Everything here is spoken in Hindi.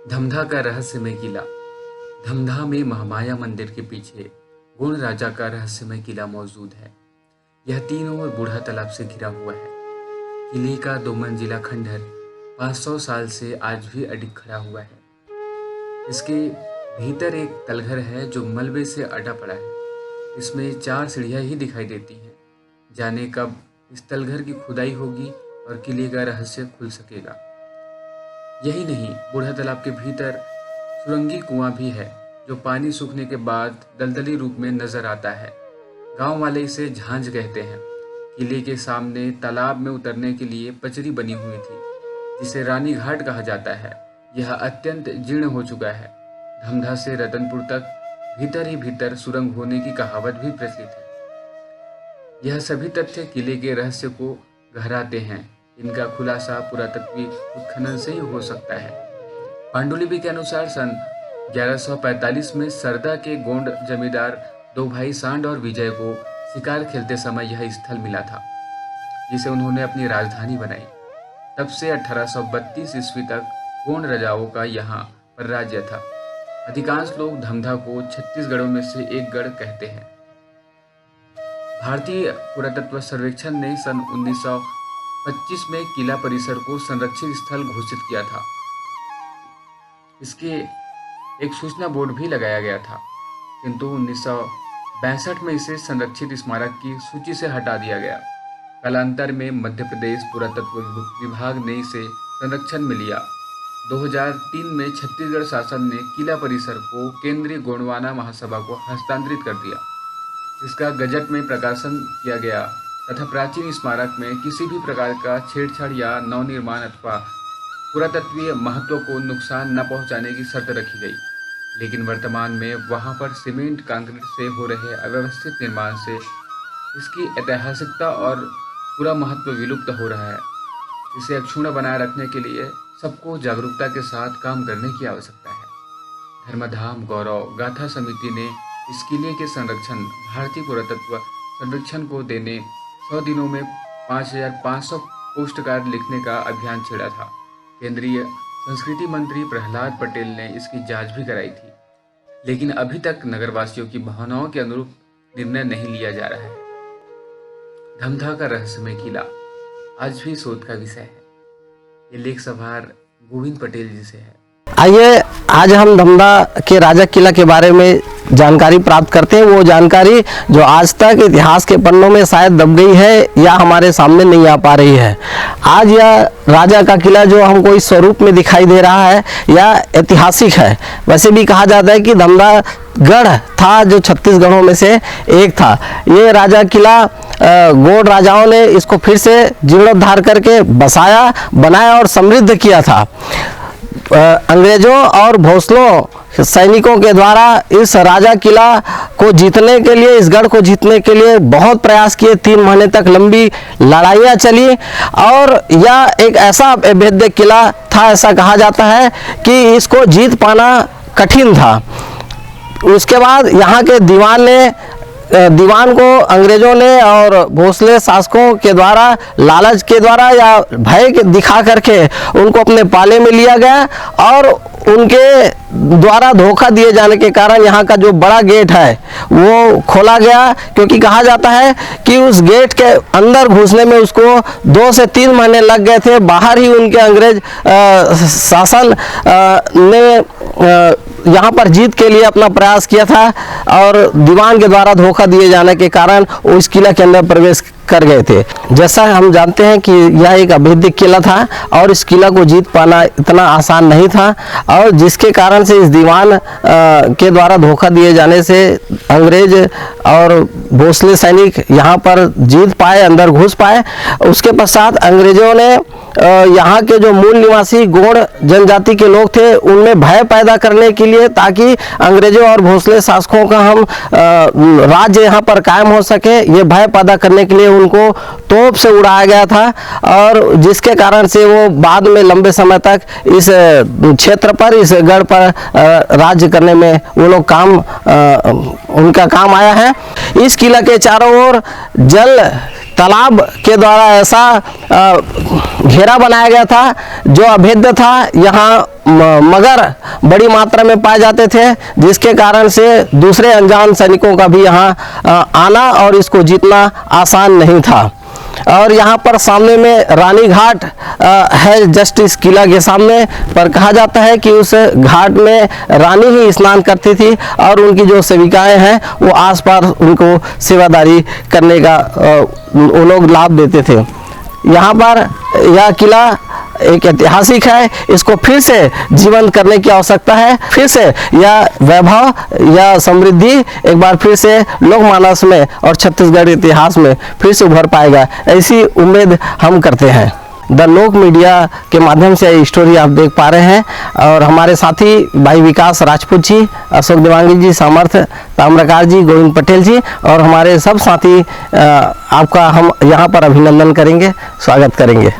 धमधा का रहस्यमय किला। धमधा में महामाया मंदिर के पीछे गोंड राजा का रहस्यमय किला मौजूद है। यह तीनों ओर बूढ़ा तालाब से घिरा हुआ है। किले का 2 मंजिला खंडहर 500 साल से आज भी अडिग खड़ा हुआ है। इसके भीतर एक तलघर है जो मलबे से अटा पड़ा है। इसमें 4 सीढ़ियां ही दिखाई देती हैं। जाने कब इस तलघर की खुदाई होगी और किले का रहस्य खुल सकेगा। यही नहीं, बूढ़ा तालाब के भीतर सुरंगी कुआं भी है जो पानी सूखने के बाद दलदली रूप में नजर आता है। गांव वाले इसे झांझ कहते हैं। किले के सामने तालाब में उतरने के लिए पचरी बनी हुई थी जिसे रानी घाट कहा जाता है। यह अत्यंत जीर्ण हो चुका है। धमधा से रतनपुर तक भीतर ही भीतर सुरंग होने की कहावत भी प्रचलित है। यह सभी तथ्य किले के रहस्य को गहराते हैं। इनका खुलासा पुरातत्वीय उत्खनन से ही हो सकता है। पांडुलिपि के अनुसार सन 1145 में सरदा के गोंड जमींदार 2 भाई सांड और विजय को शिकार खेलते समय यह स्थल मिला था जिसे उन्होंने अपनी राजधानी बनाई। तब से 1832 ईस्वी तक गोंड राजाओं का यहाँ पर राज्य था। अधिकांश लोग धमधा को 36 गढ़ों में से एक गढ़ कहते हैं। भारतीय पुरातत्व सर्वेक्षण ने सन 1925 में किला परिसर को संरक्षित स्थल घोषित किया था। इसके एक सूचना बोर्ड भी लगाया गया था, किंतु 1962 में इसे संरक्षित स्मारक की सूची से हटा दिया गया। कालांतर में मध्य प्रदेश पुरातत्व विभाग ने इसे संरक्षण में लिया। 2003 में छत्तीसगढ़ शासन ने किला परिसर को केंद्रीय गोंडवाना महासभा को हस्तांतरित कर दिया। इसका गजट में प्रकाशन किया गया तथा प्राचीन स्मारक में किसी भी प्रकार का छेड़छाड़ या नवनिर्माण अथवा पुरातत्वीय महत्व को नुकसान न पहुंचाने की शर्त रखी गई। लेकिन वर्तमान में वहां पर सीमेंट कंक्रीट से हो रहे अव्यवस्थित निर्माण से इसकी ऐतिहासिकता और पूरा महत्व विलुप्त हो रहा है। इसे अक्षुण्ण बनाए रखने के लिए सबको जागरूकता के साथ काम करने की आवश्यकता है। धर्मधाम गौरव गाथा समिति ने इस किले के संरक्षण भारतीय पुरातत्व सर्वेक्षण को देने 100 दिनों में 5500 पोस्ट कार्ड लिखने का अभियान छेड़ा था। केंद्रीय संस्कृति मंत्री प्रहलाद पटेल ने इसकी जांच भी कराई थी, लेकिन अभी तक नगरवासियों की भावनाओं के अनुरूप निर्णय नहीं लिया जा रहा है। धमधा का रहस्यमय किला आज भी शोध का विषय है। ये लेख सभार गोविंद पटेल जी से है। आइए आज हम धमधा के राजा किला के बारे में जानकारी प्राप्त करते हैं। वो जानकारी जो आज तक इतिहास के पन्नों में शायद दब गई है या हमारे सामने नहीं आ पा रही है। आज यह राजा का किला जो हमको इस स्वरूप में दिखाई दे रहा है यह ऐतिहासिक है। वैसे भी कहा जाता है कि धमधा गढ़ था जो 36 गढ़ों में से एक था। ये राजा किला गोंड राजाओं ने इसको फिर से जीर्णोद्धार करके बनाया और समृद्ध किया था। अंग्रेजों और भोसलों सैनिकों के द्वारा इस राजा किला को जीतने के लिए, इस गढ़ को जीतने के लिए बहुत प्रयास किए। 3 महीने तक लंबी लड़ाइयाँ चली और यह एक ऐसा अभेद्य किला था, ऐसा कहा जाता है कि इसको जीत पाना कठिन था। उसके बाद यहाँ के दीवान को अंग्रेजों ने और भोसले शासकों के द्वारा लालच के द्वारा या भय दिखा करके उनको अपने पाले में लिया गया और उनके द्वारा धोखा दिए जाने के कारण यहाँ का जो बड़ा गेट है वो खोला गया, क्योंकि कहा जाता है कि उस गेट के अंदर घुसने में उसको 2 से 3 महीने लग गए थे। बाहर ही उनके अंग्रेज शासन ने यहाँ पर जीत के लिए अपना प्रयास किया था और दीवान के द्वारा धोखा दिए जाने के कारण वो इस किला के अंदर प्रवेश कर गए थे। जैसा हम जानते हैं कि यह एक अभेद्य किला था और इस किला को जीत पाना इतना आसान नहीं था और जिसके कारण से इस दीवान के द्वारा धोखा दिए जाने से अंग्रेज और भोसले सैनिक यहाँ पर जीत पाए, अंदर घुस पाए। उसके पश्चात अंग्रेजों ने यहाँ के जो मूल निवासी गोंड जनजाति के लोग थे उनमें भय पैदा करने के लिए, ताकि अंग्रेजों और भोसले शासकों का राज्य यहाँ पर कायम हो सके, ये भय पैदा करने के लिए उनको तोप से उड़ाया गया था और जिसके कारण से वो बाद में लंबे समय तक इस क्षेत्र पर, इस गढ़ पर राज्य करने में वो लोग उनका काम आया है। इस किला के चारों ओर जल तालाब के द्वारा ऐसा घेरा बनाया गया था जो अभेद्य था। यहाँ मगर बड़ी मात्रा में पाए जाते थे, जिसके कारण से दूसरे अनजान सैनिकों का भी यहाँ आना और इसको जीतना आसान नहीं था। और यहाँ पर सामने में रानी घाट है, जस्ट इस किला के सामने। पर कहा जाता है कि उस घाट में रानी ही स्नान करती थी और उनकी जो सेविकाएं हैं वो आसपास उनको सेवादारी करने का वो लोग लाभ देते थे। यहाँ पर यह किला एक ऐतिहासिक है, इसको फिर से जीवंत करने की आवश्यकता है। फिर से यह वैभव, यह समृद्धि एक बार फिर से लोकमानस में और छत्तीसगढ़ इतिहास में फिर से उभर पाएगा, ऐसी उम्मीद हम करते हैं। द लोक मीडिया के माध्यम से ये स्टोरी आप देख पा रहे हैं और हमारे साथी भाई विकास राजपूत जी, अशोक देवांगी जी, सामर्थ्य ताम्रकार जी, गोविंद पटेल जी और हमारे सब साथी आपका हम यहाँ पर अभिनंदन करेंगे, स्वागत करेंगे।